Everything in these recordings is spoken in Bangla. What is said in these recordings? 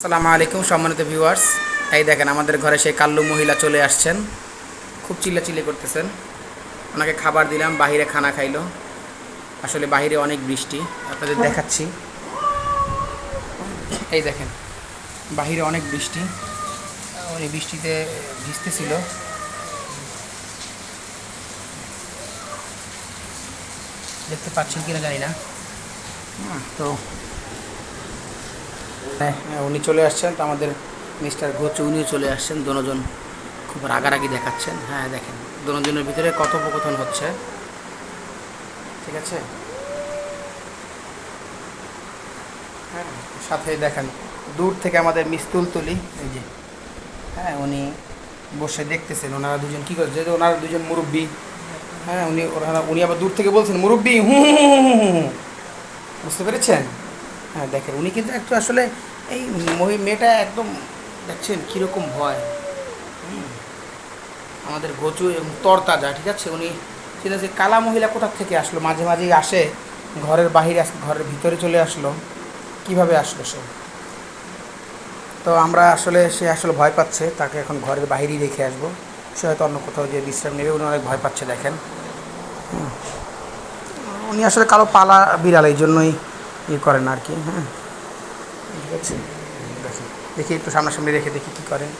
আসসালামু আলাইকুম সম্মানিত ভিউয়ার্স। এই দেখেন আমাদের ঘরে সেই কাল্লু মহিলা চলে আসছেন, খুব চিল্লাচিল্লি করতেছেন। ওনাকে খাবার দিলাম, বাহিরে খানা খাইলো। আসলে বাহিরে অনেক বৃষ্টি, আপনাদের দেখাচ্ছি। এই দেখেন বাহিরে অনেক বৃষ্টি, উনি বৃষ্টিতে ভিজতেছিল। দেখতে পাচ্ছেন কিনা জানি না। তো হ্যাঁ, উনি চলে আসছেন, তো আমাদের মিস্টার ঘোচ উনিও চলে আসছেন। দুজন খুব রাগারাগি দেখাচ্ছেন। হ্যাঁ দেখেন দুজনের ভিতরে কথোপকথন হচ্ছে, ঠিক আছে। হ্যাঁ, সাথে দেখেন দূর থেকে আমাদের মিস্তুল তুলি, এই যে হ্যাঁ উনি বসে দেখতেছেন ওনারা দুজন কী করছে, যেহেতু ওনারা দুজন মুরব্বী। হ্যাঁ উনি আবার দূর থেকে বলছেন মুরব্বী, বুঝতে পেরেছেন। হ্যাঁ দেখেন উনি কিন্তু একটু আসলে এই মেয়েটা একদম দেখছেন কীরকম ভয়। আমাদের গোচু এবং তরতাজা, ঠিক আছে। উনি ঠিক আছে, কালা মহিলা কোথার থেকে আসলো, মাঝে মাঝেই আসে ঘরের বাহিরে, ঘরের ভিতরে চলে আসলো, কিভাবে আসলো সে। তো আমরা আসলে সে আসলে ভয় পাচ্ছে, তাকে এখন ঘরের বাইরেই রেখে আসবো। সে হয়তো অন্য কোথাও যে বিশ্রাম নেবে, উনি অনেক ভয় পাচ্ছে দেখেন। উনি আসলে কালো পালা বিড়াল, এই জন্যই ইয়ে করেন আর কি। হ্যাঁ ঠিক আছে, দেখি দেখি একটু সামনাসামনি রেখে দেখি কী করেন।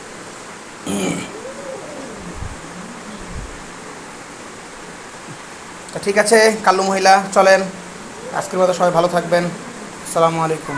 তা ঠিক আছে কাল্লু মহিলা, চলেন। আজকের মতো সবাই ভালো থাকবেন। আসসালামু আলাইকুম।